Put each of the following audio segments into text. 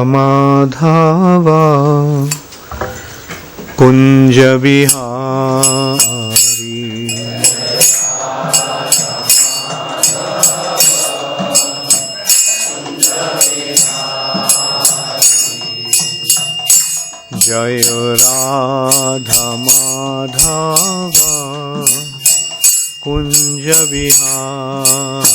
माधव कुंज बिहारी जय राधा माधव कुंज बिहारी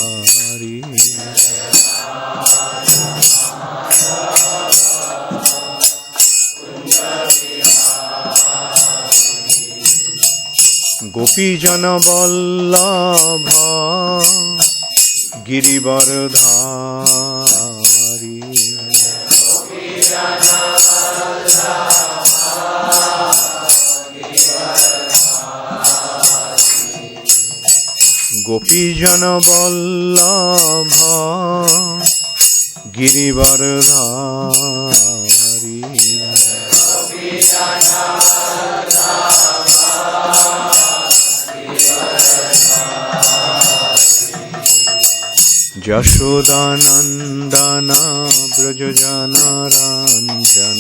गोपी जन वल्लभ गिरिवरधारी गोपी जन वल्लभ गिरिवरधारी यशोदानंदन ब्रज जनरंजन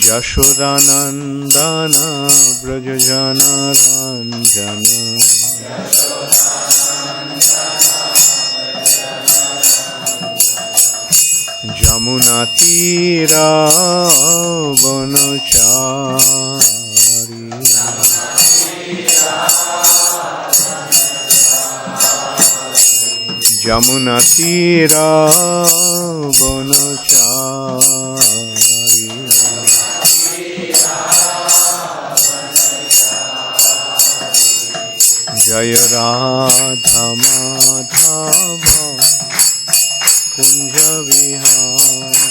यशोदानंदन ब्रज जनरंजन यमुना तीरा वनचारी यमुना तीरा वनचारी जय राधा माधव कुंज बिहारी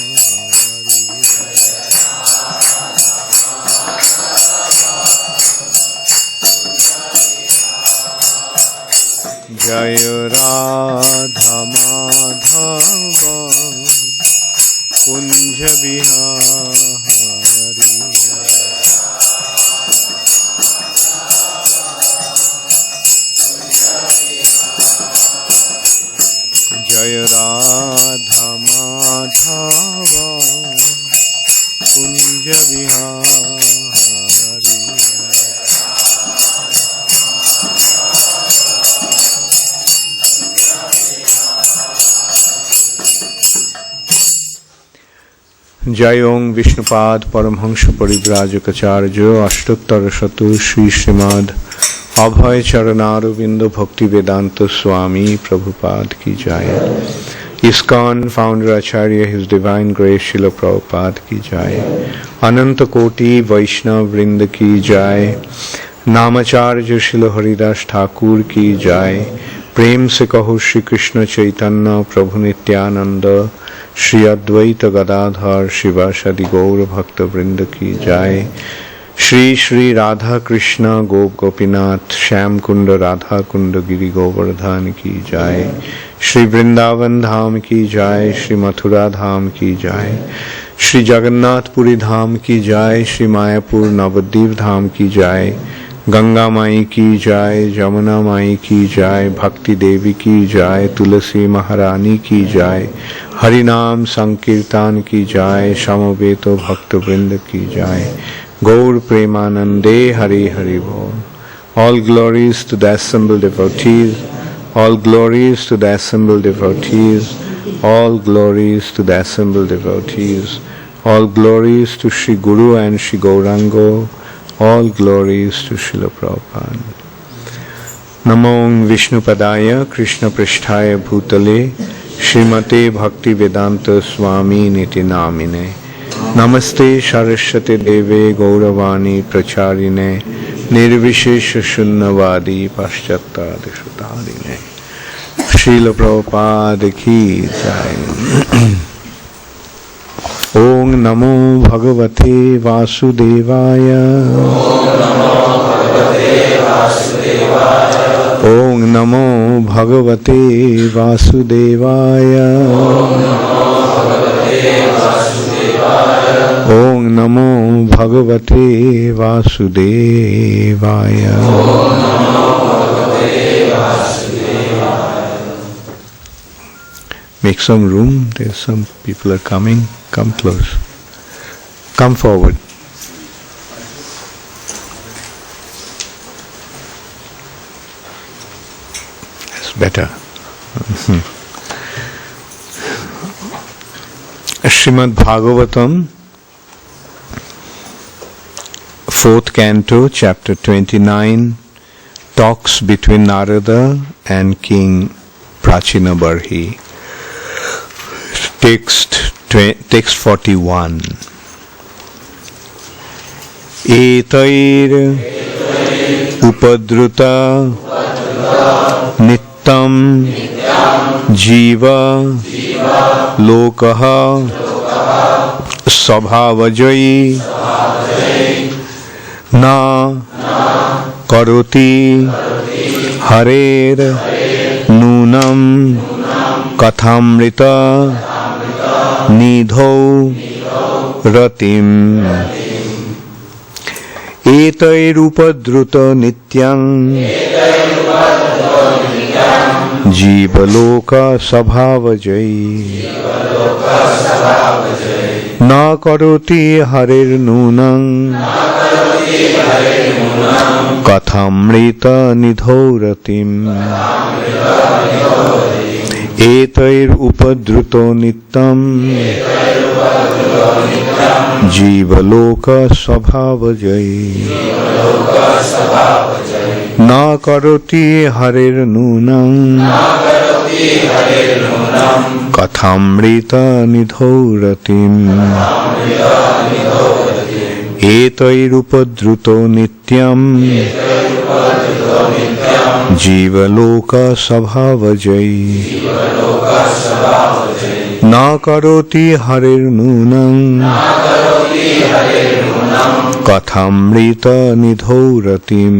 जय राधा माधव कुंज बिहारी जय राधा माधव कुंज बिहारी जय ओं विष्णुपाद परमहंस परिव्राजकाचार्य अष्टोत्तर शतु श्री श्रीमद अभय चरणारविंद भक्ति वेदांत स्वामी प्रभुपाद की जय। ISKCON founder Acharya His Divine Grace Srila Prabhupada की जय। अनंत कोटि वैष्णव वृंद की जय। नामाचार्य श्रील हरिदास ठाकुर की जय। प्रेम से कहो श्री कृष्ण चैतन्य प्रभु नित्यानंद श्री अद्वैत गदाधर शिवासादि गौर भक्त वृंद की जय। श्री श्री राधा कृष्ण गोप गोपीनाथ श्याम कुंड राधा कुंड गिरि गोवर्धन की जय। श्री वृंदावन धाम की जय। श्री मथुरा धाम की जय। श्री जगन्नाथपुरी धाम की जय। श्री मायापुर नवद्वीप धाम की जय। गंगा माई की जय। जमुना माई की जय। भक्ति देवी की जय। तुलसी महारानी की जय। हरिनाम संकीर्तन की जय। समवेत भक्त वृंद की जय। Gaur Premanande Hari Hari Bol. All glories to the assembled devotees, all glories to the assembled devotees, all glories to the assembled devotees, all glories to Shri Guru and Shri Gaurango, all glories to Srila Prabhupada. Namo Vishnupadaya Krishna Pristhaya Bhutale Srimate Bhakti Vedanta Swami Niti Namine नमस्ते सरस्वती देवे गौरवाणी प्रचारिणे निर्विशेष शून्यवादी पाश्चात्यादिशुतारिणे श्रील प्रभुपाद की जय। ओम नमो भगवते वासुदेवाय। ओम नमो भगवते वासुदेवाय। ओम नमो भगवते वासुदेवाय। make some room. There's some people are coming. Come close. Come forward. That's better. Srimad Bhagavatam, 4th canto, chapter 29, talks between Narada and King Prachinabarhi. Text 41. Etair upadruto nityam jīva-lokaḥ svabhāvajaiḥ na karoti harer nūnaṁ kathāmṛta-nidhau ratim etair upadruto nityam jīva-lokaḥ svabhāvajaiḥ na karoti harer nūnaṁ kathāmṛta-nidhau ratim etair upadruto nityam jīva-lokaḥ svabhāvajaiḥ na karoti harer nūnaṁ kathāmṛta-nidhau ratim etair upadruto nityam jīva-lokaḥ svabhāvajaiḥ na karoti harer nūnaṁ kathāmṛta-nidhau ratim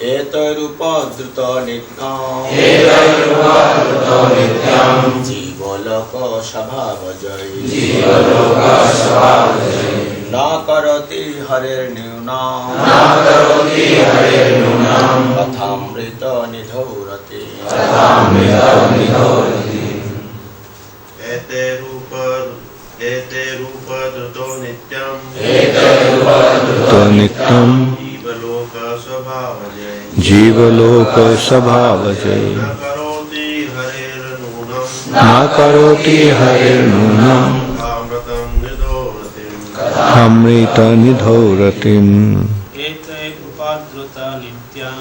etair upadruto nityam jīva-lokaḥ svabhāvajaiḥ na karoti harer nūnaṁ kathāmṛta-nidhau ratim etair upadruto nityam jīva-lokaḥ svabhāvajaiḥ na karoti harer nūnaṁ kathāmṛta-nidhau ratim etair upadruto nityam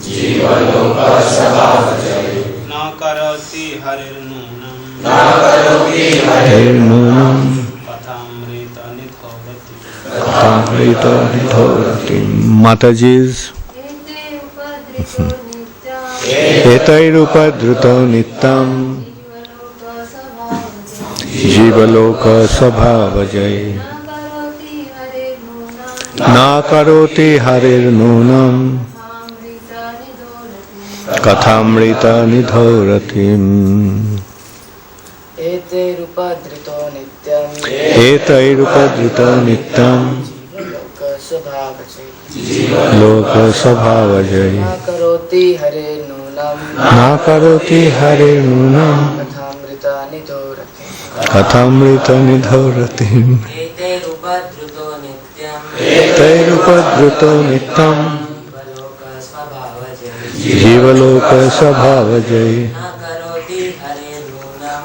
jīva-lokaḥ svabhāvajaiḥ na karoti harer nūnaṁ kathāmṛta-nidhau ratim. Mataji's etair upadruto nityam jīva-lokaḥ svabhāvajaiḥ na karoti harer nūnaṁ kathāmṛta-nidhau ratim etair upadruto nityam jīva-lokaḥ svabhāvajaiḥ na karoti harer nūnaṁ kathāmṛta-nidhau ratim etair upadruto nityam jīva-lokaḥ svabhāvajaiḥ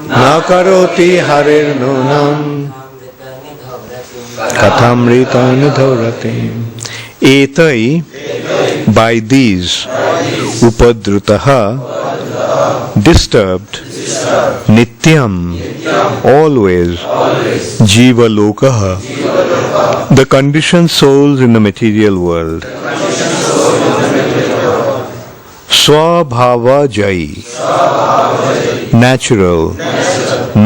na karoti harer nūnaṁ kathāmṛta-nidhau ratim etai. By these upadrutaḥ disturbed nityam always jīva-lokaḥ the conditioned souls in the material world sva-bhāva-jaiḥ natural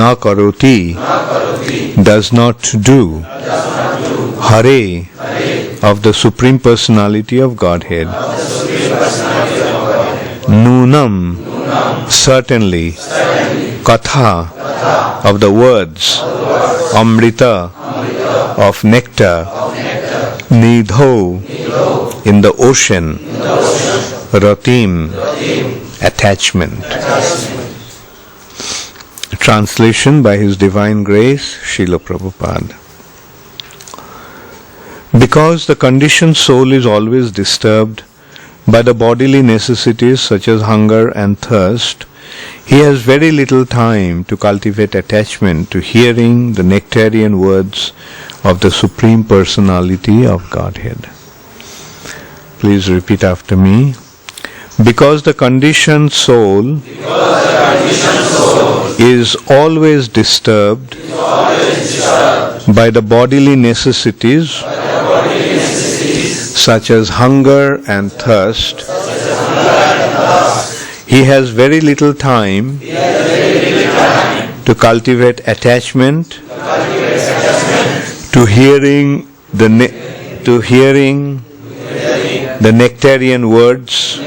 na karoti does not do harer of the Supreme Personality of Godhead nūnaṁ certainly katha of the words amrita of nectar nidhau, in the ocean, ratim, attachment. Translation by His Divine Grace, Srila Prabhupada. Because the conditioned soul is always disturbed by the bodily necessities such as hunger and thirst, he has very little time to cultivate attachment to hearing the nectarian words of the Supreme Personality of Godhead. Please repeat after me. Because the conditioned soul is always disturbed by the bodily necessities such as hunger and thirst, he has very little time to cultivate attachment to hearing the nectarian words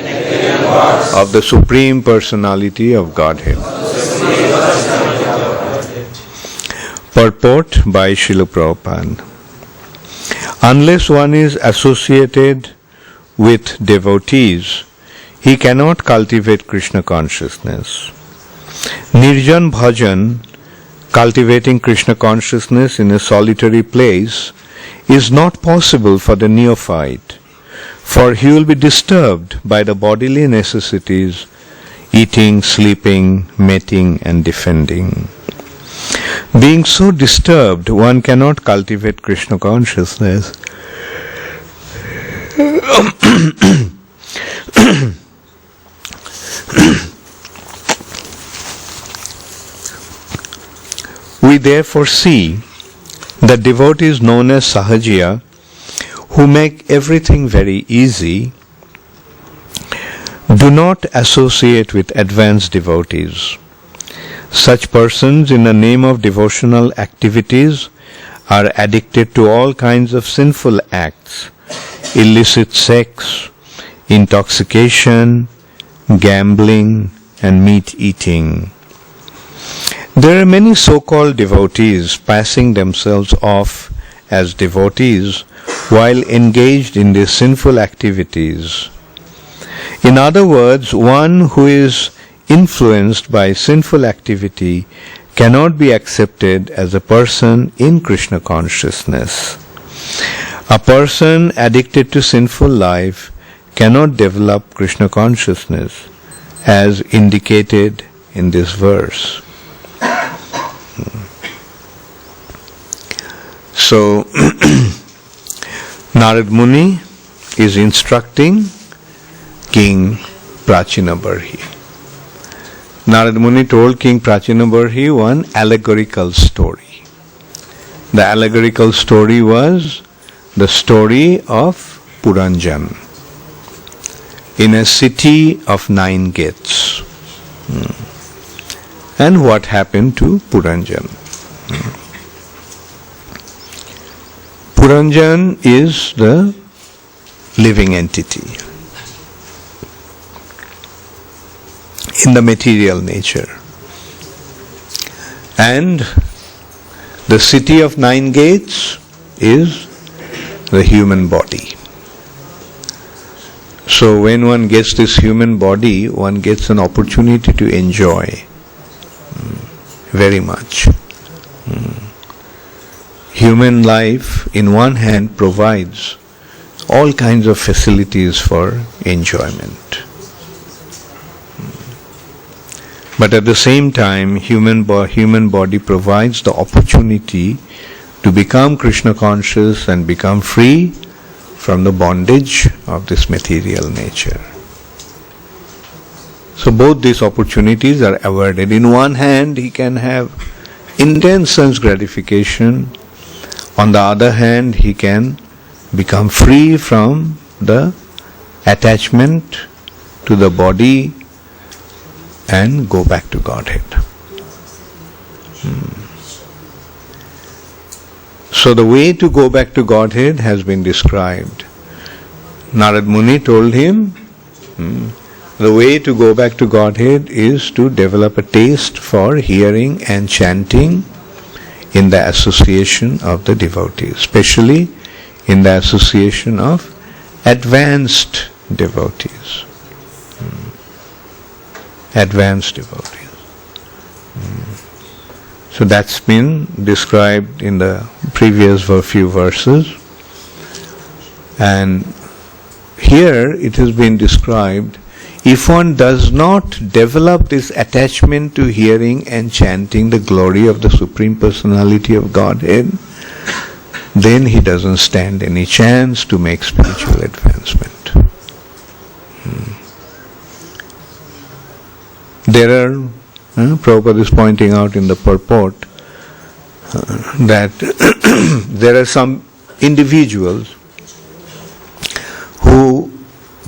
of the Supreme Personality of Godhead. Purport by Srila Prabhupada. Unless one is associated with devotees, he cannot cultivate Krishna consciousness. Nirjan bhajan, cultivating Krishna consciousness in a solitary place, is not possible for the neophyte, for he will be disturbed by the bodily necessities, eating, sleeping, mating, and defending. Being so disturbed, one cannot cultivate Krishna consciousness. We therefore see that devotees known as Sahajiya, who make everything very easy, do not associate with advanced devotees. Such persons, in the name of devotional activities, are addicted to all kinds of sinful acts, illicit sex, intoxication, gambling, and meat eating. There are many so-called devotees passing themselves off as devotees while engaged in these sinful activities. In other words, one who is influenced by sinful activity cannot be accepted as a person in Krishna consciousness. A person addicted to sinful life cannot develop Krishna consciousness as indicated in this verse. So, Narad Muni is instructing King Prachinabarhi. Narad Muni told King Prachinabarhi one allegorical story. The allegorical story was the story of Puranjan in a city of 9 gates. And what happened to Puranjan? Puranjan is the living entity in the material nature. And the city of 9 gates is the human body. So when one gets this human body, one gets an opportunity to enjoy very much. Human life, in one hand, provides all kinds of facilities for enjoyment. But at the same time, human body provides the opportunity to become Krishna conscious and become free from the bondage of this material nature. So both these opportunities are awarded. In one hand, he can have intense sense gratification. On the other hand, he can become free from the attachment to the body and go back to Godhead. So the way to go back to Godhead has been described. Narad Muni told him, the way to go back to Godhead is to develop a taste for hearing and chanting in the association of the devotees, especially in the association of advanced devotees. Advanced devotees. So that's been described in the previous few verses. And here it has been described, if one does not develop this attachment to hearing and chanting the glory of the Supreme Personality of Godhead, then he doesn't stand any chance to make spiritual advancement. There are, Prabhupada is pointing out in the purport that there are some individuals who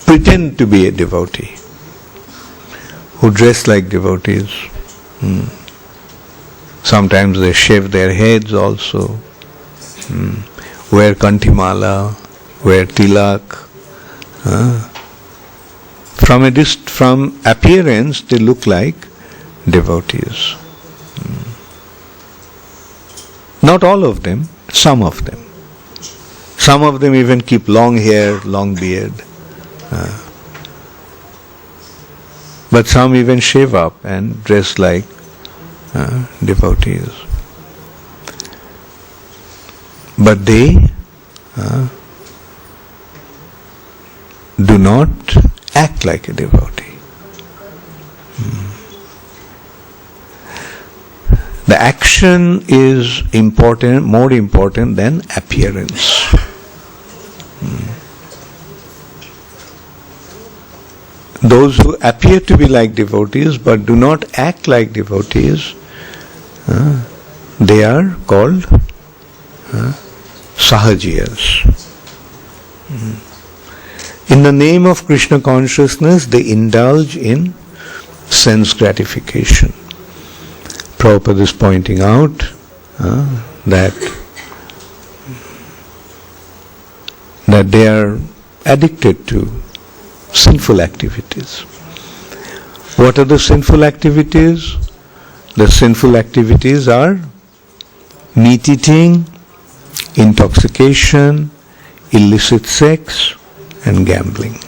pretend to be a devotee, who dress like devotees. Sometimes they shave their heads also, wear kantimala, wear tilak. From appearance, they look like devotees. Not all of them, some of them. Some of them even keep long hair, long beard. But some even shave up and dress like devotees. But they do not act like a devotee. The action is important, more important than appearance. Those who appear to be like devotees but do not act like devotees, they are called sahajiyas. In the name of Krishna consciousness, they indulge in sense gratification. Prabhupada is pointing out that they are addicted to sinful activities. What are the sinful activities? The sinful activities are meat eating, intoxication, illicit sex, and gambling.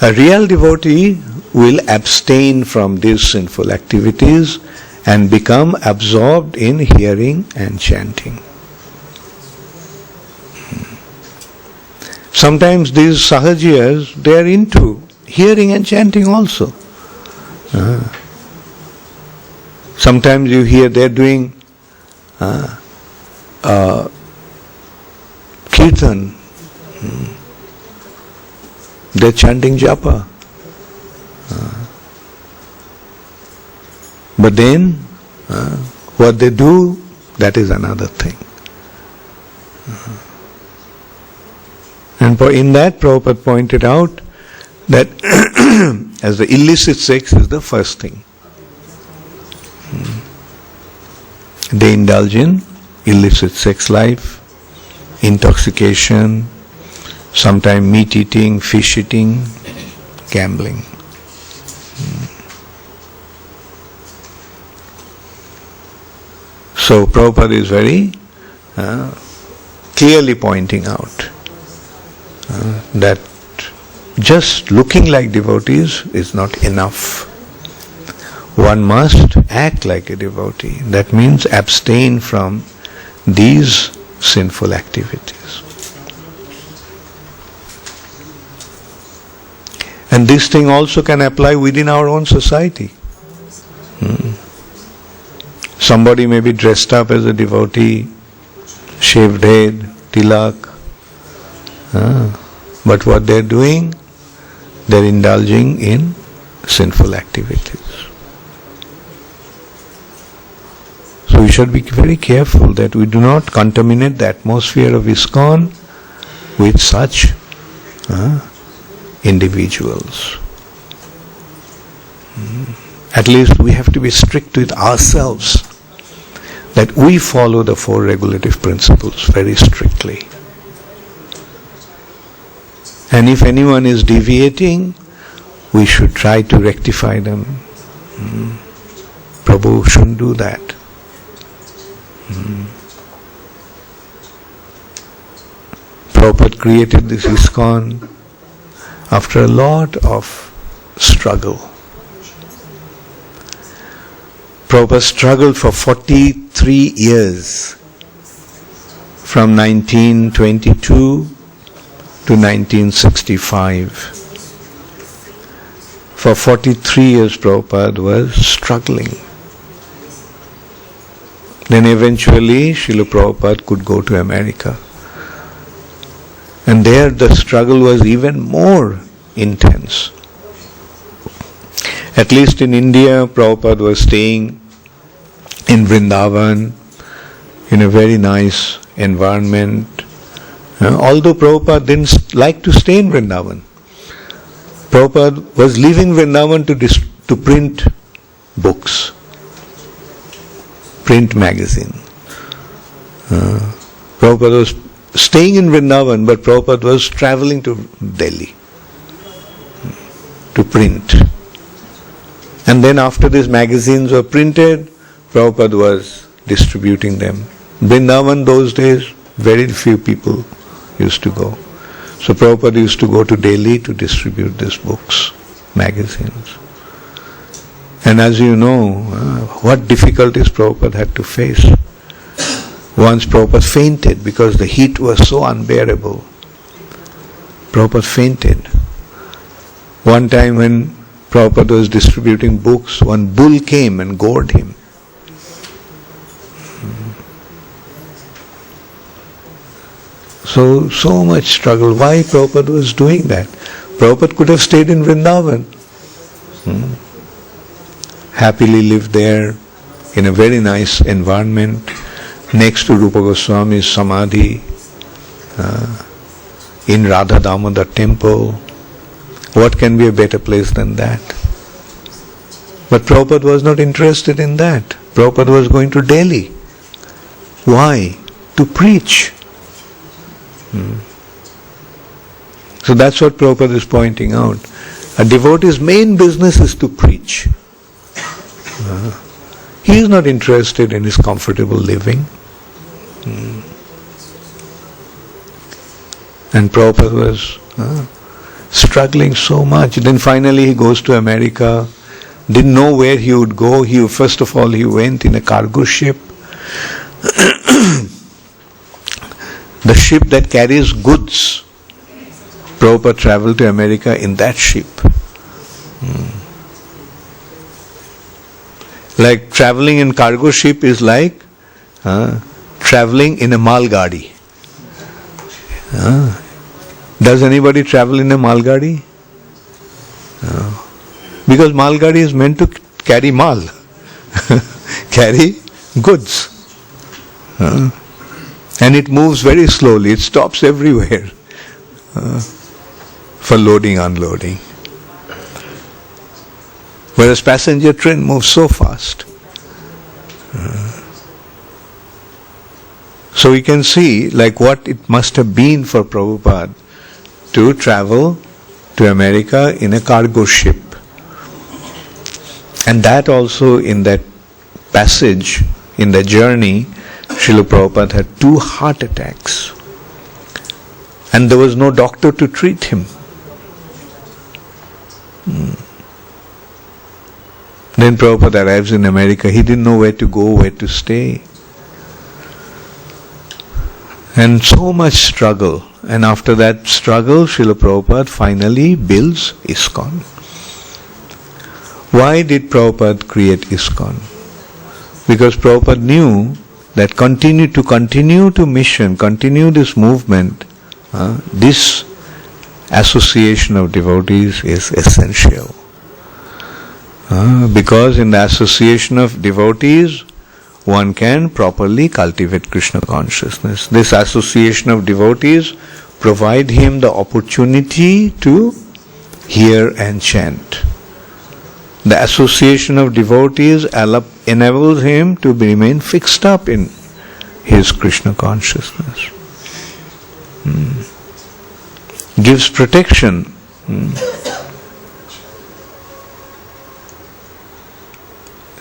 A real devotee will abstain from these sinful activities and become absorbed in hearing and chanting. Sometimes these sahajiyas, they are into hearing and chanting also. Sometimes you hear they are doing kirtan. They are chanting japa. But then, what they do, that is another thing. And in that, Prabhupada pointed out that as the illicit sex is the first thing. They indulge in illicit sex life, intoxication, sometimes meat eating, fish eating, gambling. So Prabhupada is very clearly pointing out that just looking like devotees is not enough. One must act like a devotee. That means abstain from these sinful activities. And this thing also can apply within our own society. Somebody may be dressed up as a devotee, shaved head, tilak, but what they're doing, they're indulging in sinful activities. So we should be very careful that we do not contaminate the atmosphere of ISKCON with such individuals. At least we have to be strict with ourselves, that we follow the four regulative principles very strictly. And if anyone is deviating, we should try to rectify them. Prabhu shouldn't do that. Prabhupada created this ISKCON after a lot of struggle. Prabhupada struggled for 43 years, from 1922 to 1965. For 43 years Prabhupada was struggling. Then eventually Srila Prabhupada could go to America. And there the struggle was even more intense. At least in India, Prabhupada was staying in Vrindavan in a very nice environment. Although Prabhupada didn't like to stay in Vrindavan. Prabhupada was leaving Vrindavan to print books, print magazine. Prabhupada was staying in Vrindavan, but Prabhupada was traveling to Delhi to print. And then after these magazines were printed, Prabhupada was distributing them. Vrindavan those days, very few people used to go. So Prabhupada used to go to Delhi to distribute these books, magazines. And as you know, what difficulties Prabhupada had to face. Once Prabhupada fainted because the heat was so unbearable. Prabhupada fainted. One time when Prabhupada was distributing books, one bull came and gored him. So much struggle. Why Prabhupada was doing that? Prabhupada could have stayed in Vrindavan. Happily lived there in a very nice environment next to Rupa Goswami's Samadhi, in Radha Damodar temple. What can be a better place than that? But Prabhupada was not interested in that. Prabhupada was going to Delhi. Why? To preach. So that's what Prabhupada is pointing out. A devotee's main business is to preach. He is not interested in his comfortable living. And Prabhupada was struggling so much. Then finally he goes to America. Didn't know where he would go. First of all he went in a cargo ship. The ship that carries goods. Prabhupada traveled to America in that ship. Like traveling in cargo ship is like traveling in a malgadi. Does anybody travel in a malgadi? Because malgadi is meant to carry mal, carry goods. And it moves very slowly, it stops everywhere for loading, unloading. Whereas passenger train moves so fast. So we can see like what it must have been for Prabhupada to travel to America in a cargo ship. And that also in that passage, in the journey, Srila Prabhupada had 2 heart attacks. And there was no doctor to treat him. Then Prabhupada arrives in America. He didn't know where to go, where to stay. And so much struggle. And after that struggle, Srila Prabhupada finally builds ISKCON. Why did Prabhupada create ISKCON? Because Prabhupada knew that continue to mission, continue this movement, this association of devotees is essential. Because in the association of devotees, one can properly cultivate Krishna consciousness. This association of devotees provide him the opportunity to hear and chant. The association of devotees enables him to remain fixed up in his Krishna consciousness. Gives protection.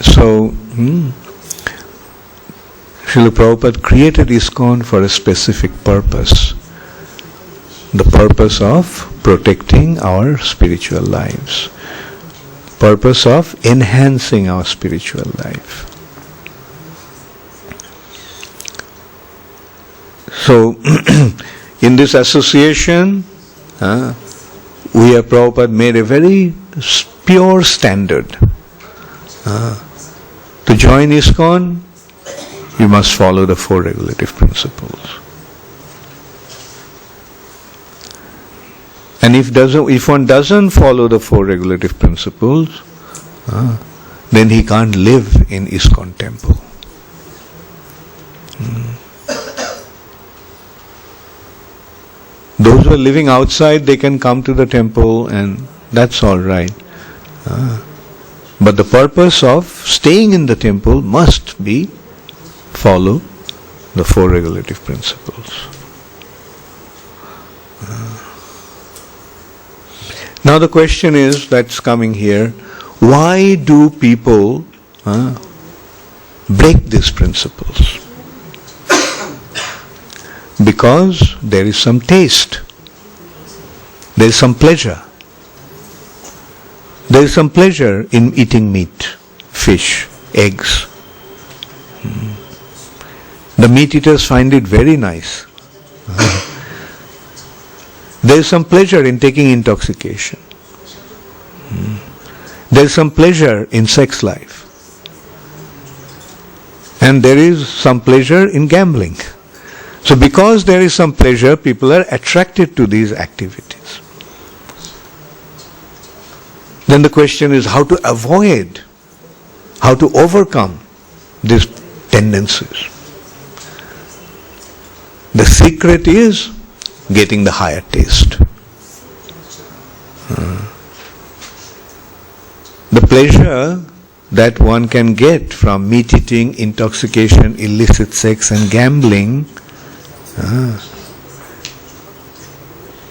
So, Srila Prabhupada created ISKCON for a specific purpose. the purpose of protecting our spiritual lives, purpose of enhancing our spiritual life. So, in this association, we have Prabhupada made a very pure standard. To join ISKCON, you must follow the four regulative principles. And if one doesn't follow the four regulative principles, then he can't live in ISKCON temple. Those who are living outside, they can come to the temple and that's all right. But the purpose of staying in the temple must be follow the four regulative principles. Now the question is that's coming here, why do people break these principles? Because there is some taste, there is some pleasure. There is some pleasure in eating meat, fish, eggs. The meat eaters find it very nice. There is some pleasure in taking intoxication. There is some pleasure in sex life. And there is some pleasure in gambling. So because there is some pleasure, people are attracted to these activities. Then the question is how to avoid, how to overcome these tendencies. The secret is getting the higher taste. The pleasure that one can get from meat eating, intoxication, illicit sex and gambling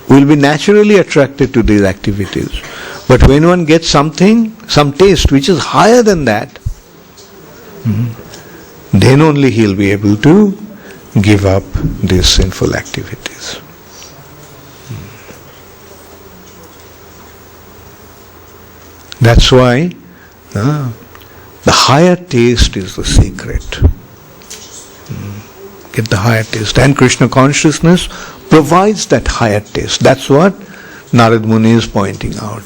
will be naturally attracted to these activities. But when one gets something, some taste which is higher than that, then only he will be able to give up these sinful activities. That's why the higher taste is the secret. Get the higher taste. And Krishna consciousness provides that higher taste. That's what Narad Muni is pointing out.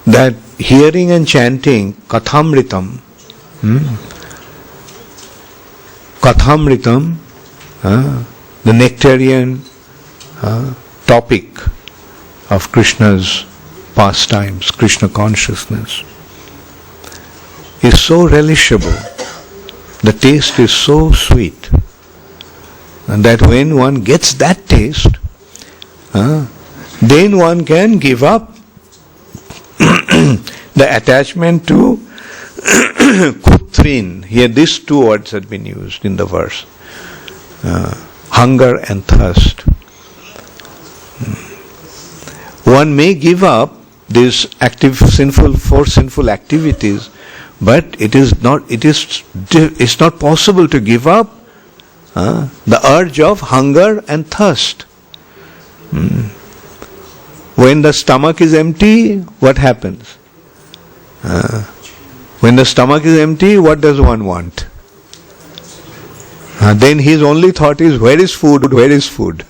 That hearing and chanting kathāmṛtam, kathāmṛtam, the nectarian topic of Krishna's pastimes, Krishna consciousness, is so relishable. The taste is so sweet, and that when one gets that taste, then one can give up the attachment to kutrin. Here these two words have been used in the verse. Hunger and thirst. One may give up these four sinful activities, but it's not possible to give up the urge of hunger and thirst. When the stomach is empty, what happens? When the stomach is empty, what does one want? Then his only thought is, where is food? Where is food?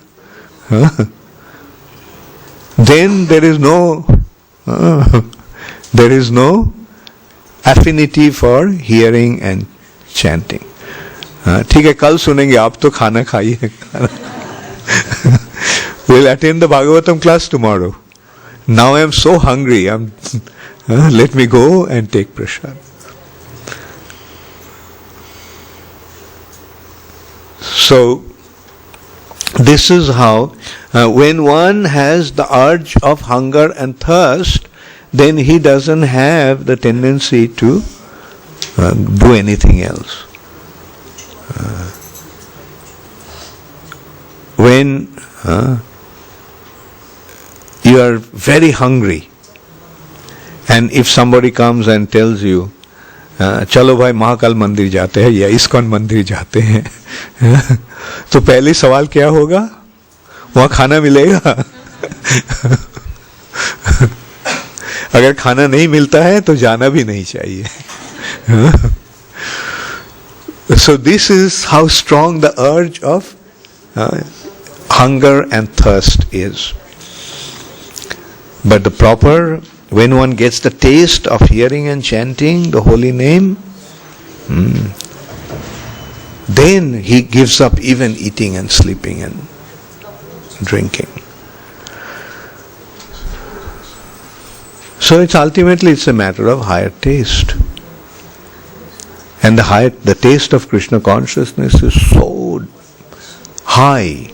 Then there is no affinity for hearing and chanting. ठीक है, कल सुनेंगे, आप तो खाना खाइए. We'll attend the Bhagavatam class tomorrow. Now I am so hungry. Let me go and take prasad. So this is how when one has the urge of hunger and thirst, then he doesn't have the tendency to do anything else. When you are very hungry, and if somebody comes and tells you चलो भाई महाकाल मंदिर जाते हैं या ISKCON मंदिर जाते हैं, तो पहले सवाल क्या होगा, वहां खाना मिलेगा? अगर खाना नहीं मिलता है तो जाना भी नहीं चाहिए. So this is how strong the urge of hunger and thirst is. But the proper, when one gets the taste of hearing and chanting the holy name, then he gives up even eating and sleeping and drinking. So it's ultimately a matter of higher taste. And the taste of Krishna consciousness is so high,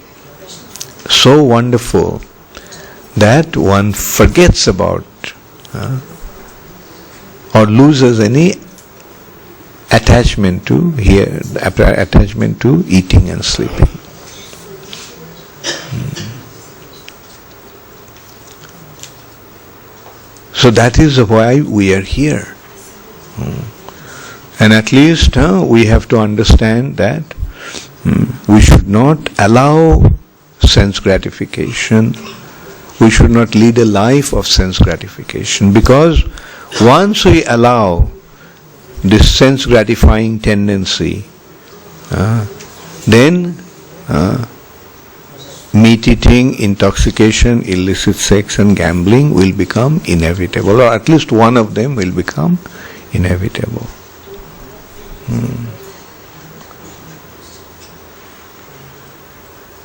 so wonderful, that one forgets about or loses any attachment to eating and sleeping. So that is why we are here. And at least we have to understand that we should not allow sense gratification. We should not lead a life of sense gratification, because once we allow this sense gratifying tendency, then meat eating, intoxication, illicit sex and gambling will become inevitable, or at least one of them will become inevitable.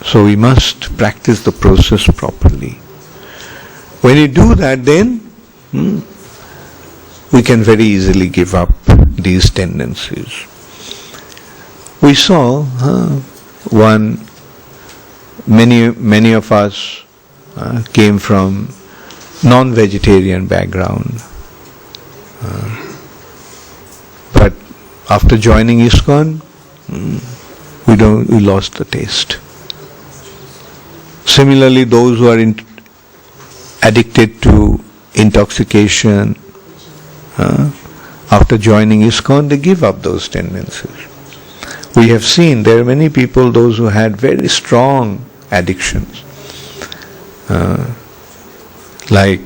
So we must practice the process properly. When you do that, then we can very easily give up these tendencies. We saw many of us came from non-vegetarian background, but after joining ISKCON, we lost the taste. Similarly, those who are addicted to intoxication, after joining ISKCON, they give up those tendencies. We have seen there are many people, those who had very strong addictions, like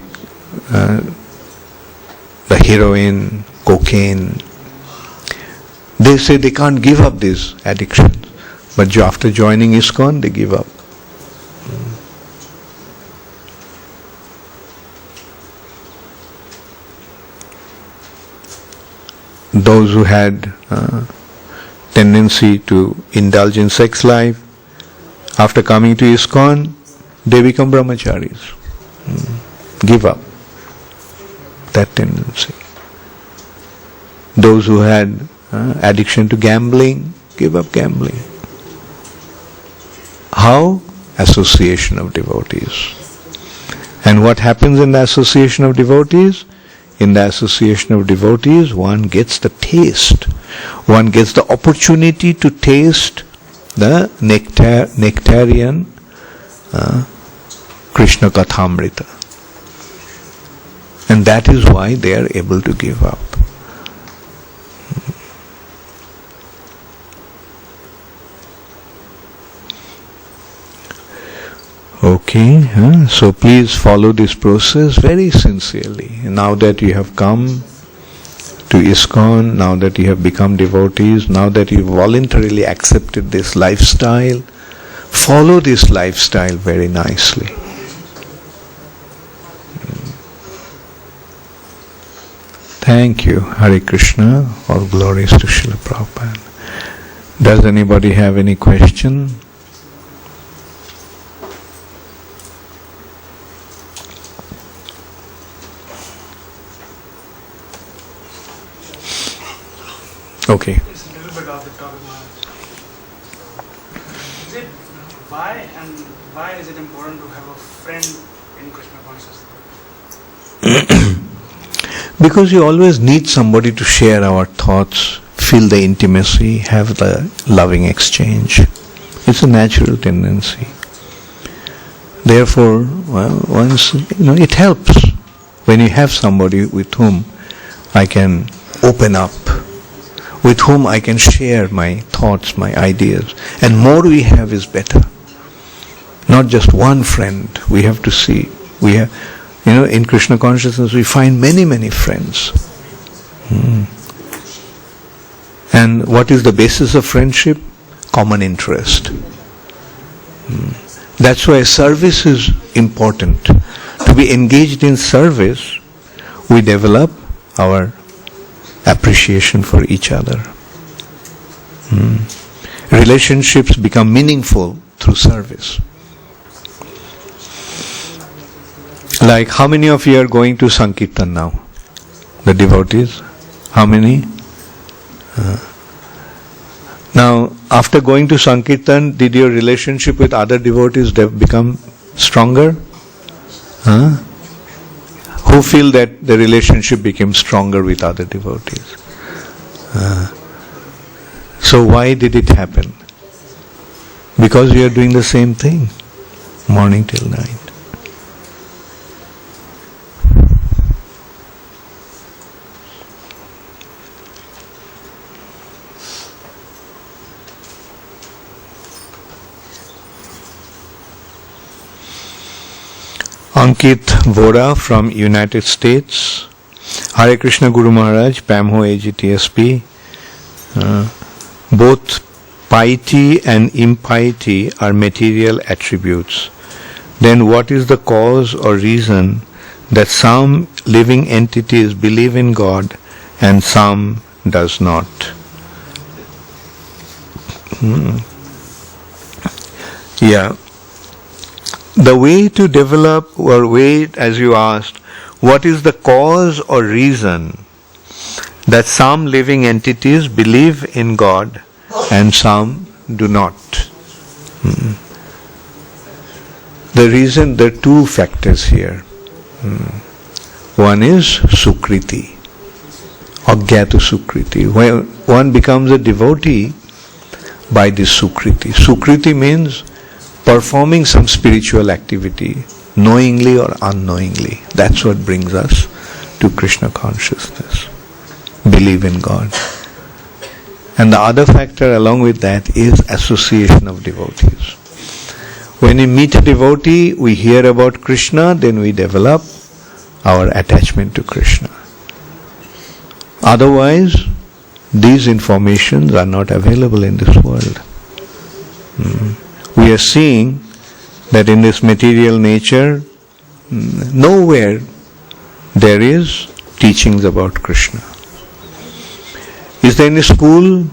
the heroin, cocaine. They say they can't give up these addictions, but after joining ISKCON, they give up. Those who had tendency to indulge in sex life, after coming to ISKCON, they become brahmacharis. Give up that tendency. Those who had addiction to gambling, give up gambling. How? Association of devotees. And what happens in the association of devotees? In the association of devotees, one gets the taste. One gets the opportunity to taste the nectarian Krishna kathāmṛta. And that is why they are able to give up. Okay, so please follow this process very sincerely. Now that you have come to ISKCON, now that you have become devotees, now that you voluntarily accepted this lifestyle, follow this lifestyle very nicely. Thank you. Hare Krishna. All glories to Srila Prabhupada. Does anybody have any question? Okay. It's a little bit off the topic, Maharaj. Why is it important to have a friend in Krishna consciousness? Because you always need somebody to share our thoughts, feel the intimacy, have the loving exchange. It's a natural tendency. Therefore, once it helps when you have somebody with whom I can open up with whom I can share my thoughts, my ideas. And more we have is better. Not just one friend. We have to see. We have, in Krishna consciousness we find many, many friends. And what is the basis of friendship? Common interest. That's why service is important. To be engaged in service, we develop our appreciation for each other. Relationships become meaningful through service. Like, how many of you are going to Sankirtan now? The devotees? How many? Now, after going to Sankirtan, did your relationship with other devotees become stronger? Who feel that the relationship became stronger with other devotees? So why did it happen? Because we are doing the same thing, morning till night. Ankit Vora from United States. Hare Krishna Guru Maharaj, Pamho AGTSP. Both piety and impiety are material attributes. Then what is the cause or reason that some living entities believe in God and some does not? Yeah. The way to develop, or way, as you asked, what is the cause or reason that some living entities believe in God and some do not? The reason, there are two factors here. One is Sukriti, Agyata Sukriti. When one becomes a devotee by this Sukriti. Sukriti means performing some spiritual activity, knowingly or unknowingly. That's what brings us to Krishna consciousness. Believe in God. And the other factor along with that is association of devotees. When we meet a devotee, we hear about Krishna, then we develop our attachment to Krishna. Otherwise, these informations are not available in this world. We are seeing that in this material nature, nowhere there is teachings about Krishna. Is there any school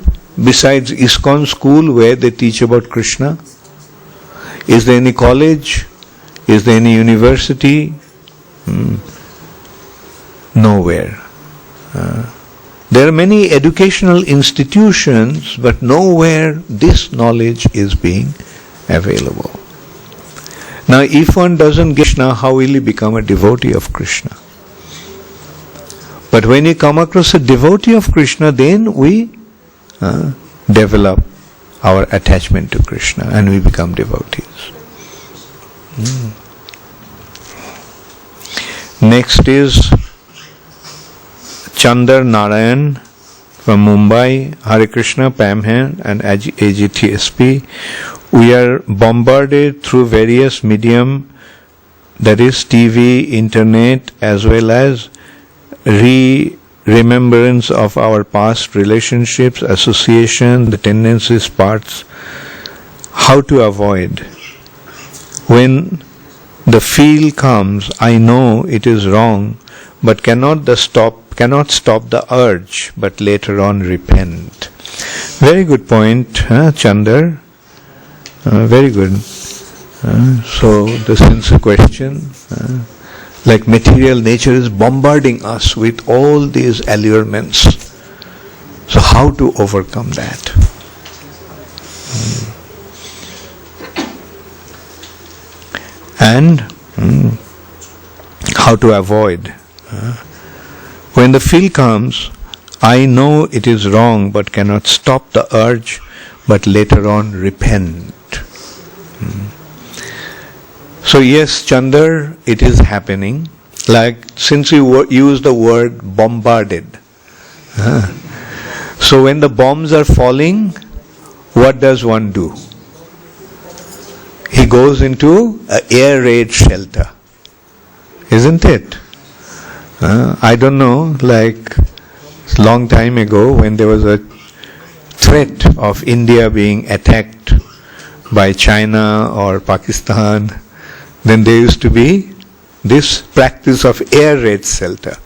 besides ISKCON school where they teach about Krishna? Is there any college? Is there any university? Nowhere. There are many educational institutions, but nowhere this knowledge is being available. Now, if one doesn't get Krishna, how will he become a devotee of Krishna? But when you come across a devotee of Krishna, then we develop our attachment to Krishna and we become devotees. Next is Chandar Narayan from Mumbai. Hare Krishna, Pamhen and AGTSP. We are bombarded through various medium, that is TV, internet, as well as remembrance of our past relationships, association, the tendencies, parts. How to avoid? When the feel comes, I know it is wrong, but cannot stop the urge, but later on repent. Very good point, Chandar. Very good. So the sincere question, like material nature is bombarding us with all these allurements. So how to overcome that? And how to avoid? When the feel comes, I know it is wrong but cannot stop the urge, but later on repent. So yes, Chandar, it is happening. Like, since you use the word bombarded, So when the bombs are falling, what does one do? He goes into an air raid shelter. Isn't it? I don't know, like a long time ago when there was a threat of India being attacked by China or Pakistan, then there used to be this practice of air raid shelter.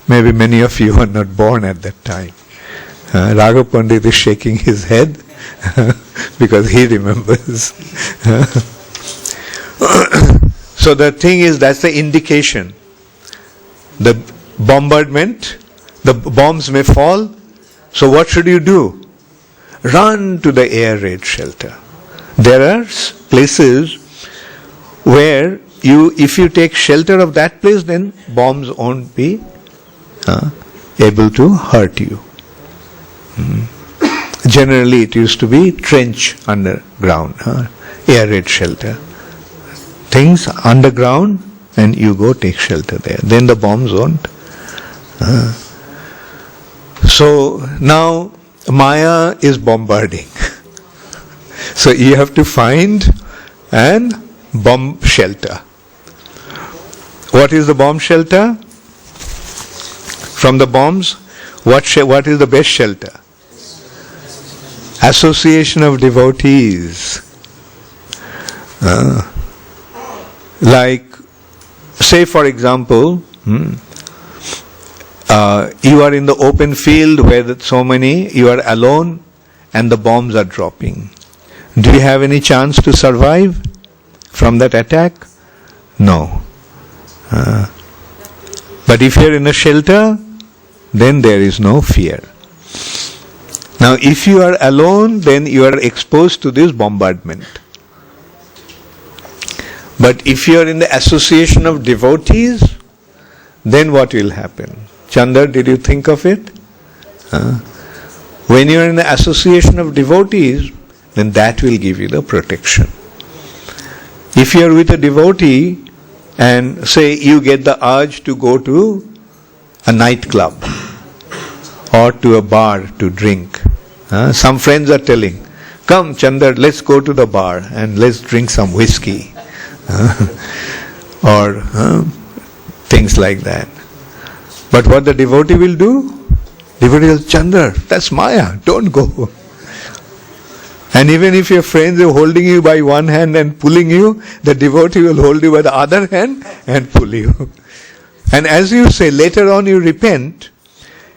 Maybe many of you were not born at that time. Raghav Pandit is shaking his head because he remembers. So the thing is, that's the indication. The bombardment, the bombs may fall. So what should you do? Run to the air raid shelter. There are places where if you take shelter of that place, then bombs won't be able to hurt you. Generally, it used to be trench underground, air raid shelter. Things underground, and you go take shelter there. Then the bombs won't. So now Maya is bombarding. So you have to find an bomb shelter. What is the bomb shelter? From the bombs, what is the best shelter? Association of devotees. Like, say for example, you are in the open field where you are alone and the bombs are dropping. Do you have any chance to survive from that attack? No. But if you are in a shelter, then there is no fear. Now if you are alone, then you are exposed to this bombardment. But if you are in the association of devotees, then what will happen? Chandar, did you think of it? When you are in the association of devotees, then that will give you the protection. If you are with a devotee and say you get the urge to go to a nightclub or to a bar to drink, some friends are telling, come Chandar, let's go to the bar and let's drink some whiskey. Or things like that. But what the devotee will do? Devotee will, Chandar, that's Maya, don't go. And even if your friends are holding you by one hand and pulling you, the devotee will hold you by the other hand and pull you. And as you say, later on you repent,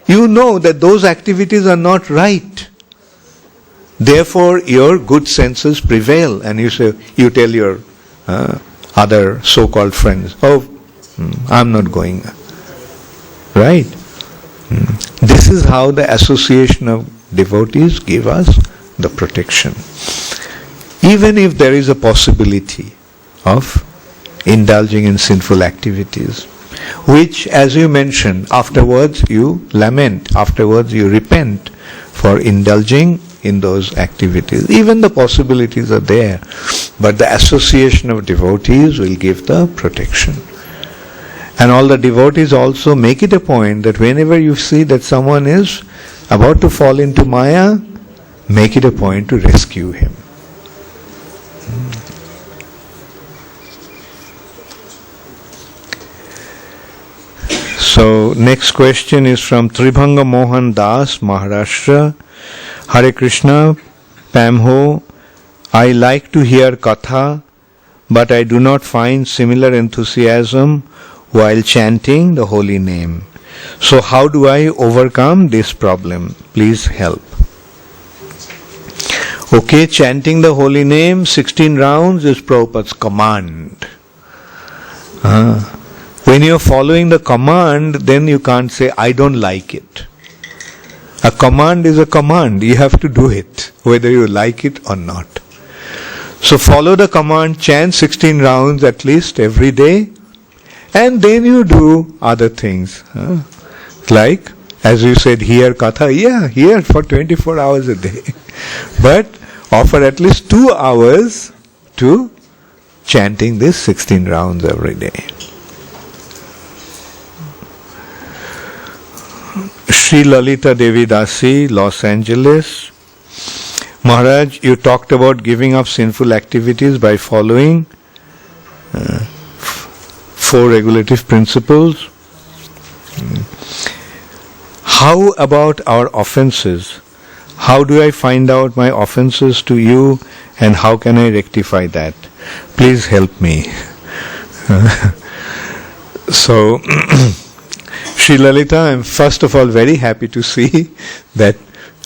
you know that those activities are not right. Therefore your good senses prevail, and you tell your other so-called friends, I'm not going. Right? This is how the association of devotees give us the protection. Even if there is a possibility of indulging in sinful activities, which, as you mentioned, afterwards you lament, afterwards you repent for indulging in those activities. Even the possibilities are there, but the association of devotees will give the protection. And all the devotees also make it a point that whenever you see that someone is about to fall into Maya, make it a point to rescue him. So, next question is from Tribhanga Mohan Das, Maharashtra. Hare Krishna, Pamho, I like to hear katha, but I do not find similar enthusiasm while chanting the holy name. So how do I overcome this problem? Please help. Okay, chanting the holy name 16 rounds is Prabhupada's command. When you are following the command, then you can't say, I don't like it. A command is a command. You have to do it, whether you like it or not. So follow the command, chant 16 rounds at least every day, and then you do other things. Like, as you said, hear katha, hear for 24 hours a day. But offer at least 2 hours to chanting this 16 rounds every day. Sri Lalita Devi Dasi, Los Angeles. Maharaj, you talked about giving up sinful activities by following 4 regulative principles. How about our offenses? How do I find out my offenses to you, and how can I rectify that? Please help me. So, Sri Lalita, I am first of all very happy to see that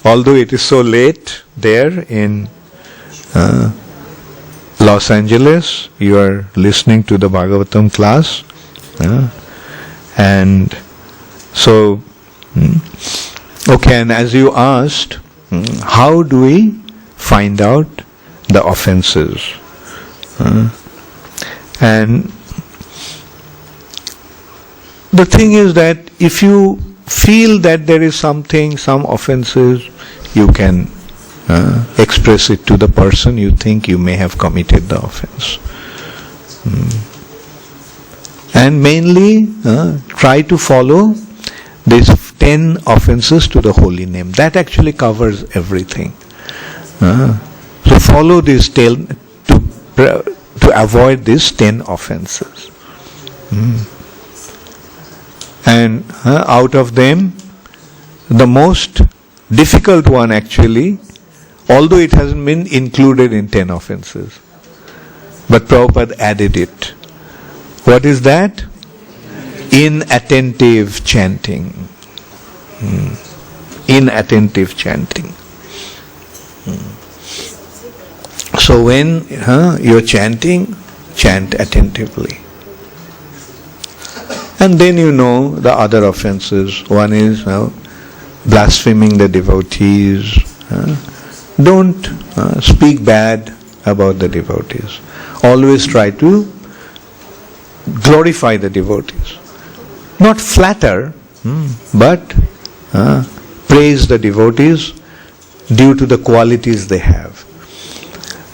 although it is so late there in Los Angeles, you are listening to the Bhagavatam class. And so, okay, and as you asked, how do we find out the offenses? And the thing is that if you feel that there is something, some offenses, you can express it to the person you think you may have committed the offense. And mainly try to follow these 10 offenses to the holy name. That actually covers everything. So follow these 10 to avoid these 10 offenses. And out of them, the most difficult one actually, although it hasn't been included in 10 offenses, but Prabhupada added it. What is that? Inattentive chanting. Inattentive chanting. So when you're chanting, chant attentively. And then you know the other offenses. One is blaspheming the devotees. Don't speak bad about the devotees. Always try to glorify the devotees. Not flatter, but praise the devotees due to the qualities they have.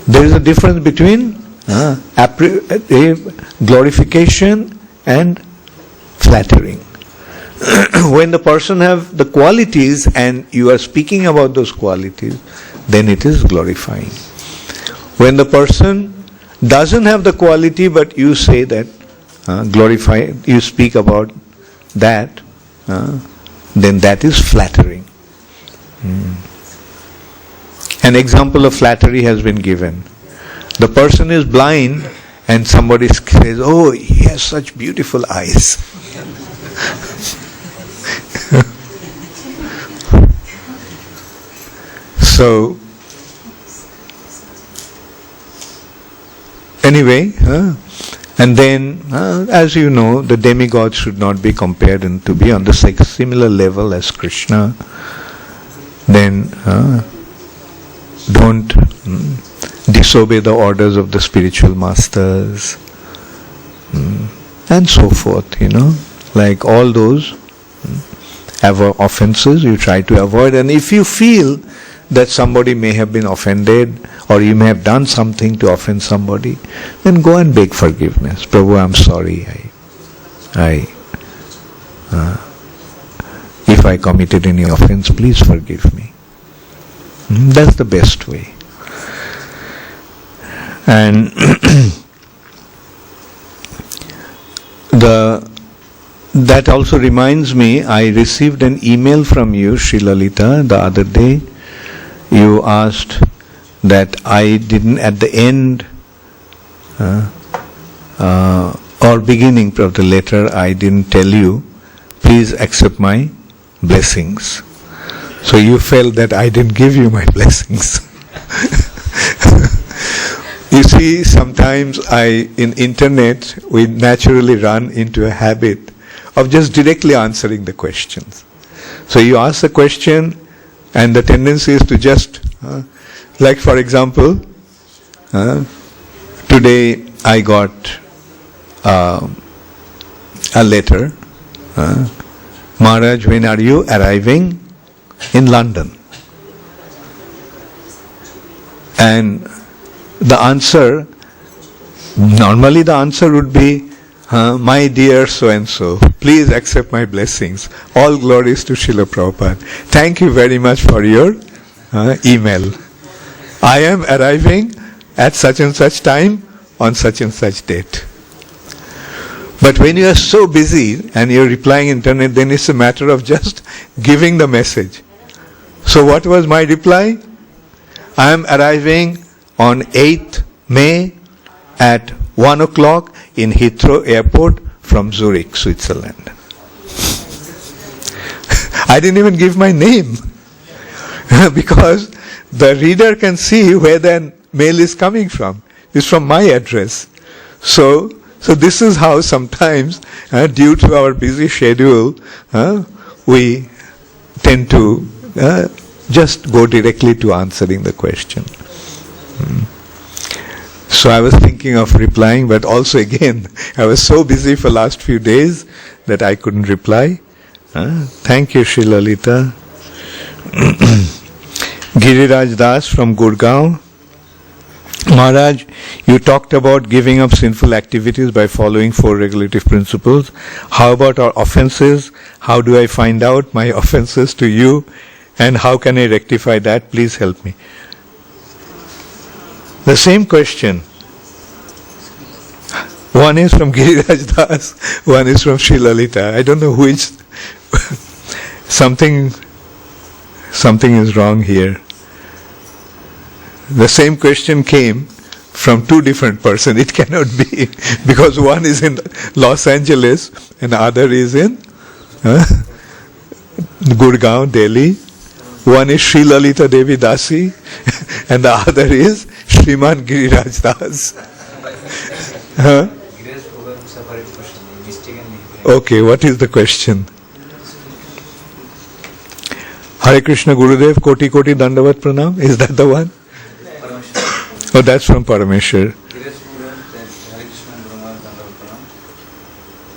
There is a difference between glorification and flattering. When the person have the qualities and you are speaking about those qualities, then it is glorifying. When the person doesn't have the quality but you say that, glorify, you speak about that, then that is flattering. An example of flattery has been given. The person is blind and somebody says, "Oh, he has such beautiful eyes." So, anyway, and then, as you know, the demigods should not be compared and to be on the similar level as Krishna. Then, don't disobey the orders of the spiritual masters, and so forth, like all those offenses you try to avoid. And if you feel that somebody may have been offended or you may have done something to offend somebody, then go and beg forgiveness. Prabhu, I'm sorry. If I committed any offense, please forgive me. That's the best way. And that also reminds me, I received an email from you, Sri Lalita, the other day. You asked that I didn't at the end or beginning of the letter, I didn't tell you, please accept my blessings. So you felt that I didn't give you my blessings. You see, sometimes in internet, we naturally run into a habit of just directly answering the questions. So you ask the question, and the tendency is to just, like for example, today I got a letter, Maharaj, when are you arriving in London? And the answer, normally the answer would be, my dear so-and-so, please accept my blessings. All glories to Srila Prabhupada. Thank you very much for your email. I am arriving at such and such time on such and such date. But when you are so busy and you're replying internet, then it's a matter of just giving the message. So what was my reply? I am arriving on 8th May at 1 o'clock in Heathrow Airport from Zurich, Switzerland. I didn't even give my name because the reader can see where the mail is coming from. It's from my address. So this is how sometimes, due to our busy schedule, we tend to just go directly to answering the question. So I was thinking of replying, but also again, I was so busy for last few days that I couldn't reply. Thank you, Shri Lalita. Giriraj Das from Gurgaon. Maharaj, you talked about giving up sinful activities by following 4 regulative principles. How about our offenses? How do I find out my offenses to you? And how can I rectify that? Please help me. The same question. One is from Giriraj Das, one is from Sri Lalita. I don't know who is. Something is wrong here. The same question came from 2 different persons. It cannot be, because one is in Los Angeles and the other is in Gurgaon, Delhi. One is Sri Lalita Devi Dasi and the other is Shriman Giriraj Das. Okay, what is the question? Hare Krishna Gurudev, Koti Koti Dandavat Pranam. Is that the one? Oh, that's from Parameshwar.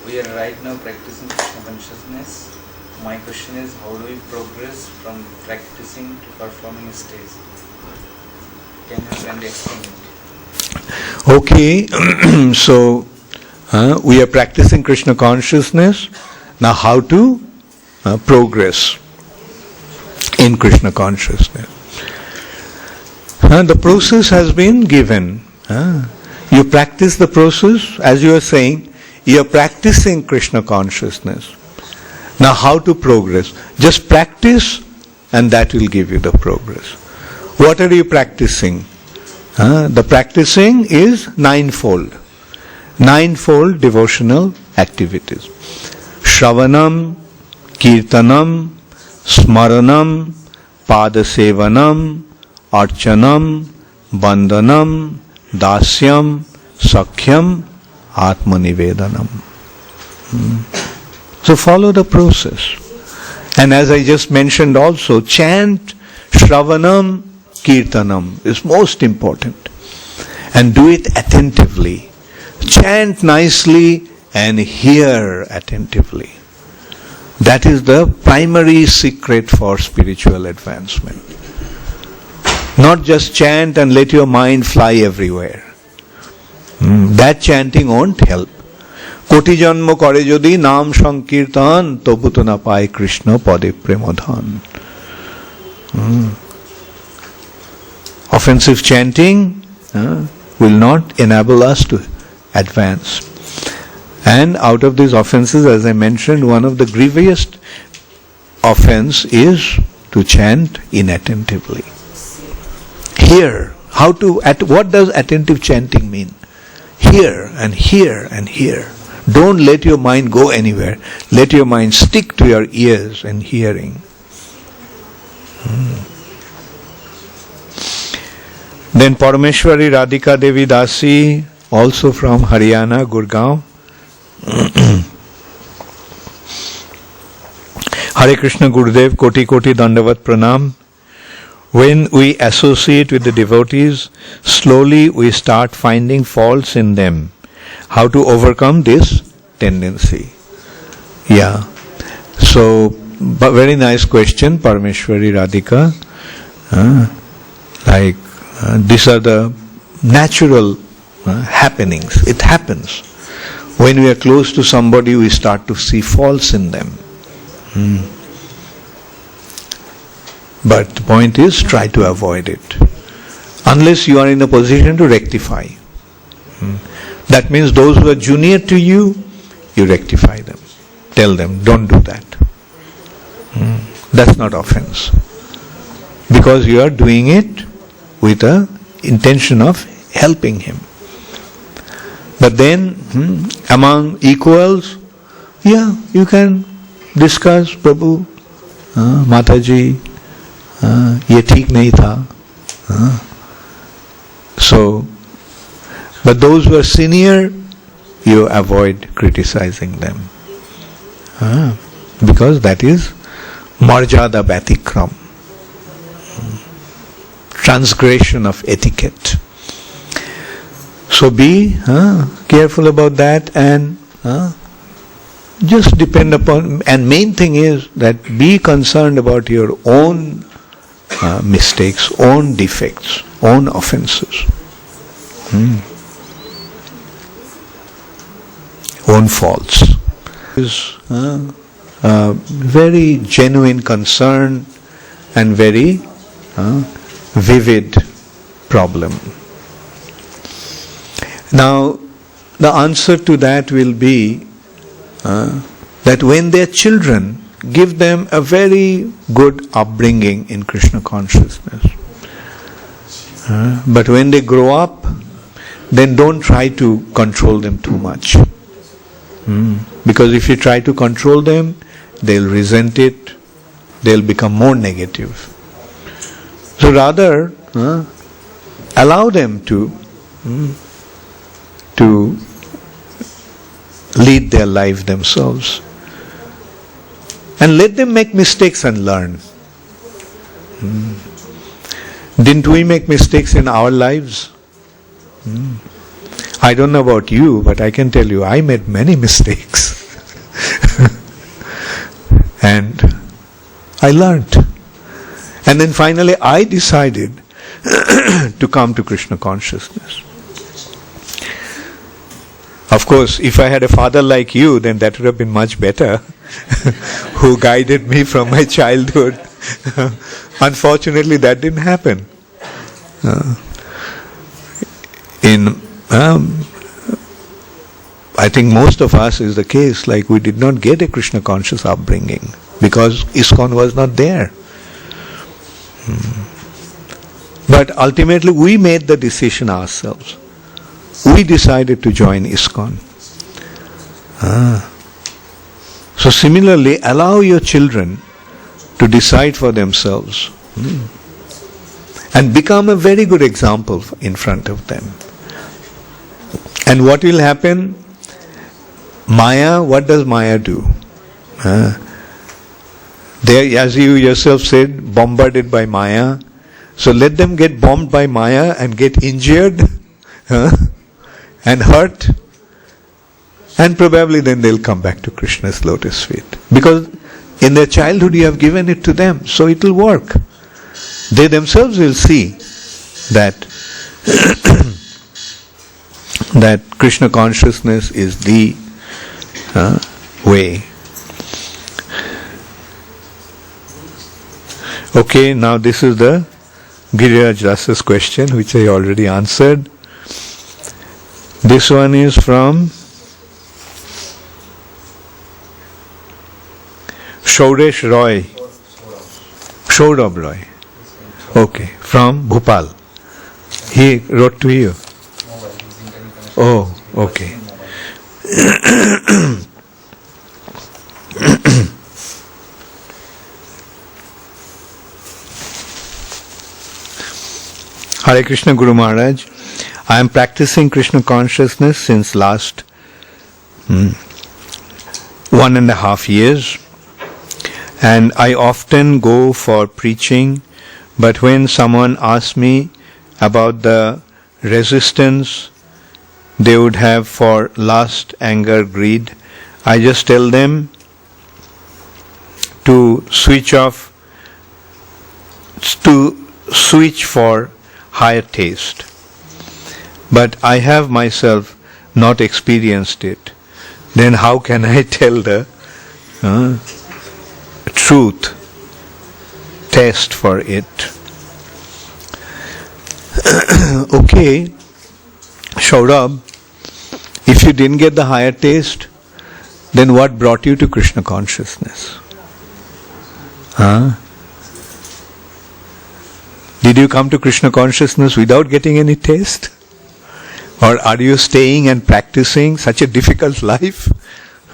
We are right now practicing Krishna consciousness. My question is, how do we progress from practicing to performing a stage? Can you kindly explain it? Okay, so we are practicing Krishna consciousness. Now how to progress in Krishna consciousness? The process has been given. You practice the process, as you are saying, you are practicing Krishna consciousness. Now how to progress? Just practice and that will give you the progress. What are you practicing? The practicing is ninefold. Ninefold devotional activities. Shravanam, Kirtanam, Smaranam, Padasevanam, Archanam, Bandhanam, Dasyam, Sakhyam, Atmanivedanam. So follow the process. And as I just mentioned also, chant Shravanam, Kirtanam is most important. And do it attentively. Chant nicely and hear attentively. That is the primary secret for spiritual advancement. Not just chant and let your mind fly everywhere. That chanting won't help. Koti janmo kore jodi naam sankirtan tobu to na paye Krishna pade premodhan. Offensive chanting will not enable us to advance. And out of these offenses, as I mentioned, one of the grievous offense is to chant inattentively. Hear. What does attentive chanting mean? Hear and hear and hear. Don't let your mind go anywhere. Let your mind stick to your ears and hearing. Then Parameshwari Radhika Devi Dasi, also from Haryana, Gurgaon. Hare Krishna Gurudev, Koti Koti Dandavat Pranam. When we associate with the devotees, slowly we start finding faults in them. How to overcome this tendency? Yeah. So, very nice question, Parameshwari Radhika. These are the natural happenings. It happens. when we are close to somebody, we start to see faults in them. But the point is, try to avoid it. Unless you are in a position to rectify. That means those who are junior to you, you rectify them. Tell them, don't do that. That's not offense. Because you are doing it with the intention of helping him. But then, among equals, you can discuss, Prabhu, Mataji, ye theek nahi tha. So, but those who are senior, you avoid criticizing them. Because that is marjada batikram, transgression of etiquette. So be careful about that, and just depend upon, and main thing is that be concerned about your own mistakes, own defects, own offenses, own faults. Is very genuine concern and very vivid problem. Now, the answer to that will be that when they are children, give them a very good upbringing in Krishna consciousness. But when they grow up, then don't try to control them too much. Because if you try to control them, they'll resent it, they'll become more negative. So rather, allow them to lead their life themselves. And let them make mistakes and learn. Didn't we make mistakes in our lives? I don't know about you, but I can tell you I made many mistakes. And I learned. And then finally I decided to come to Krishna consciousness. Of course, if I had a father like you, then that would have been much better, who guided me from my childhood. Unfortunately, that didn't happen. I think most of us is the case, like we did not get a Krishna conscious upbringing because ISKCON was not there. But ultimately we made the decision ourselves. We decided to join ISKCON. So similarly, allow your children to decide for themselves and become a very good example in front of them. And what will happen? Maya, what does Maya do? They, as you yourself said, bombarded by Maya. So let them get bombed by Maya and get injured and hurt, and probably then they'll come back to Krishna's lotus feet. Because in their childhood you have given it to them, so it will work. They themselves will see that that Krishna consciousness is the way. Okay, now this is the Giriraj Rasa's question, which I already answered. This one is from Shauresh Roy. Saurabh Roy. Okay, from Bhopal. He wrote to you. Oh, okay. Hare Krishna Guru Maharaj. I am practicing Krishna consciousness since last 1.5 years, and I often go for preaching, but when someone asks me about the resistance they would have for lust, anger, greed, I just tell them to switch for higher taste. But I have myself not experienced it. then how can I tell the truth, test for it? Okay, Saurabh, if you didn't get the higher taste, then what brought you to Krishna consciousness? Did you come to Krishna consciousness without getting any taste? Or are you staying and practicing such a difficult life?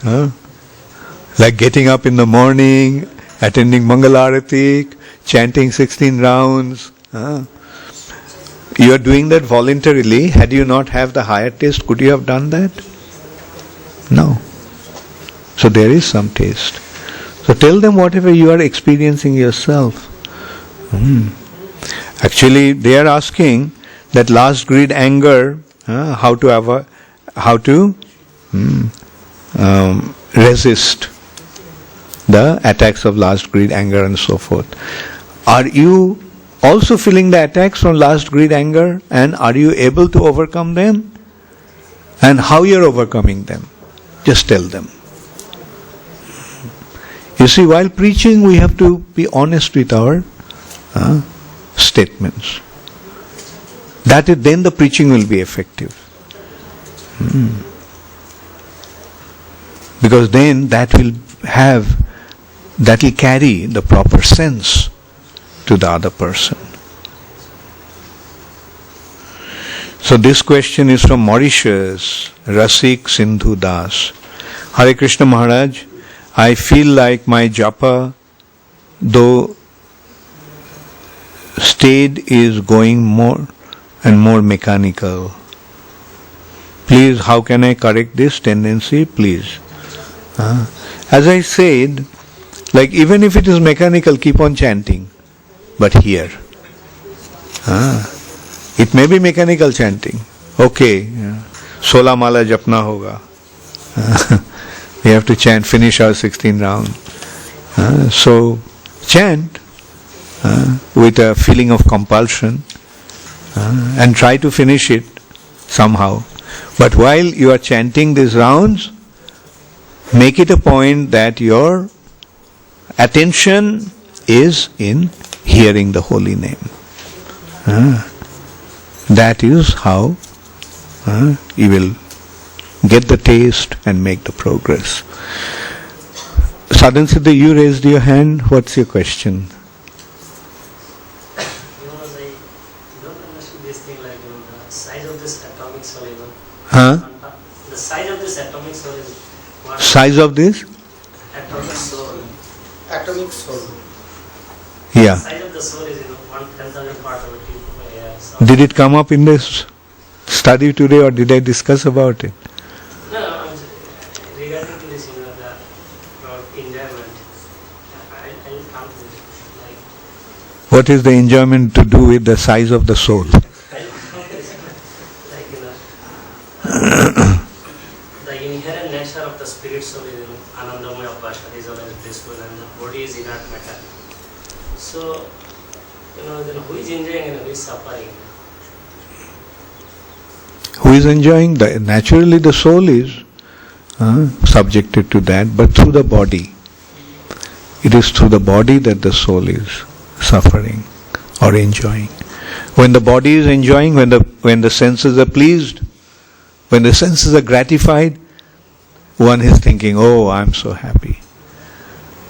Like getting up in the morning, attending Mangalarati, chanting 16 rounds. You are doing that voluntarily. Had you not have the higher taste, could you have done that? No. So there is some taste. So tell them whatever you are experiencing yourself. Actually, they are asking that last greed, anger, how to resist the attacks of last greed, anger, and so forth. Are you also feeling the attacks from last greed, anger, and are you able to overcome them? And how you are overcoming them? Just tell them. You see, while preaching, we have to be honest with our statements. Then the preaching will be effective. Because then that will carry the proper sense to the other person. So this question is from Mauritius, Rasik Sindhu Das. Hare Krishna Maharaj, I feel like my japa, though state, is going more and more mechanical. Please, how can I correct this tendency? Please. As I said, like even if it is mechanical, keep on chanting. But here, it may be mechanical chanting. Okay, 16 mala japna hoga. We have to chant, finish our 16 round. So chant with a feeling of compulsion and try to finish it somehow. But while you are chanting these rounds, make it a point that your attention is in hearing the holy name. That is how you will get the taste and make the progress. Sadhan Siddha, you raised your hand. What's your question? I don't understand this thing, like the size of this atomic soul, the size of this atomic soul is what? Size of this? Atomic soul. Atomic soul. Yeah. The size of the soul is 1/10,000 part of a tube of air. So Did it come up in this study today, or did I discuss about it? no, regarding to this, the enjoyment, I'll come to this. Like, What is the enjoyment to do with the size of the soul? I'll come to this. Like, the inherent nature of the spirit soul is anandamaya pasha, is always blissful, and the body is inert matter. So, then who is enjoying and who is suffering? Who is enjoying? Naturally the soul is subjected to that, but through the body. It is through the body that the soul is suffering or enjoying. When the body is enjoying, when the senses are pleased, when the senses are gratified, one is thinking, oh, I am so happy.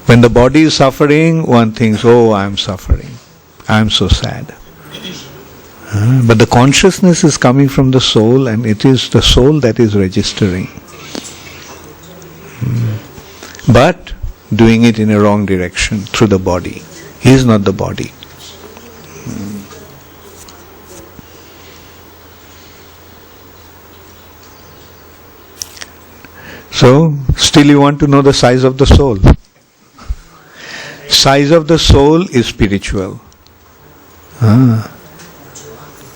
When the body is suffering, one thinks, oh, I am suffering. I am so sad. But the consciousness is coming from the soul, and it is the soul that is registering. But doing it in a wrong direction, through the body. He is not the body. So, still you want to know the size of the soul. Size of the soul is spiritual.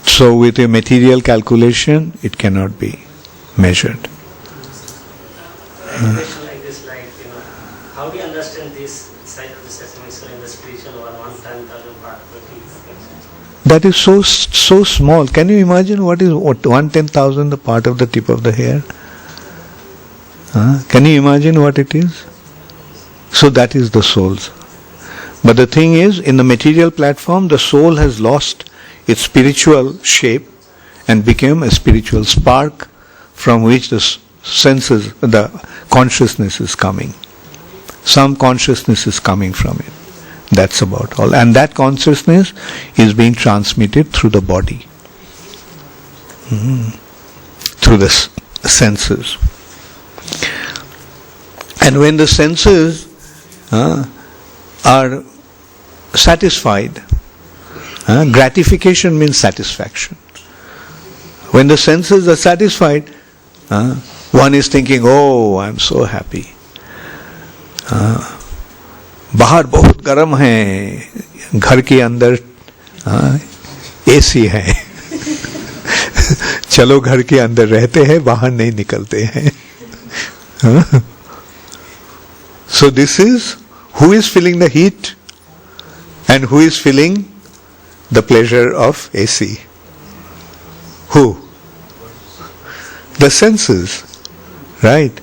So with a material calculation, it cannot be measured. Question like this, how do you understand this size of the sesame soul in the spiritual world, 1/10,000 part of a tube? That is so small. Can you imagine what is 1/10,000 the part of the tip of the hair? Can you imagine what it is? So that is the soul's. But the thing is, in the material platform, the soul has lost its spiritual shape and became a spiritual spark from which the senses, the consciousness is coming. Some consciousness is coming from it. That's about all. And that consciousness is being transmitted through the body. Through the senses. And when the senses are satisfied, gratification means satisfaction. When the senses are satisfied, one is thinking, oh, I am so happy. बाहर बहुत गर्म है, घर के अंदर AC है. चलो घर के अंदर रहते हैं, बाहर नहीं निकलते हैं. So this is who is feeling the heat and who is feeling the pleasure of AC. Who? The senses, right?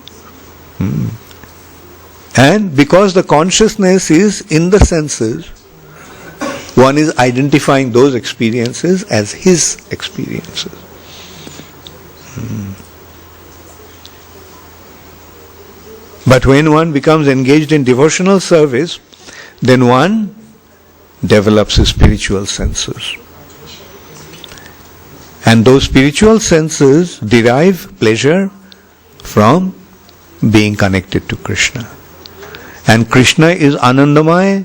And because the consciousness is in the senses, one is identifying those experiences as his experiences. But when one becomes engaged in devotional service, then one develops his spiritual senses. And those spiritual senses derive pleasure from being connected to Krishna. And Krishna is Anandamaya.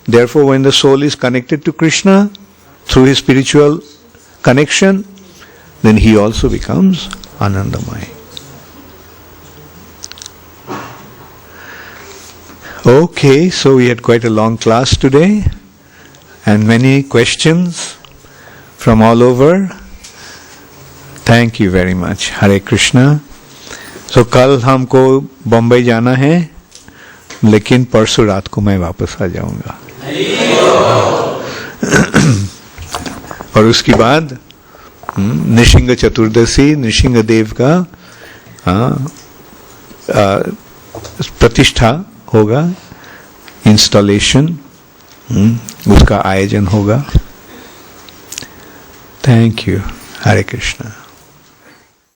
Therefore, when the soul is connected to Krishna through his spiritual connection, then he also becomes Anandamaya. Okay, so we had quite a long class today and many questions from all over. Thank you very much. Hare Krishna. So कल हमको बम्बई जाना है, लेकिन परसों रात को मैं वापस आ जाऊंगा. और उसके बाद निशिंग चतुर्दशी, निशिंग देव का प्रतिष्ठा होगा, इंस्टॉलेशन, उसका आयोजन होगा. Thank you. हरे कृष्णा.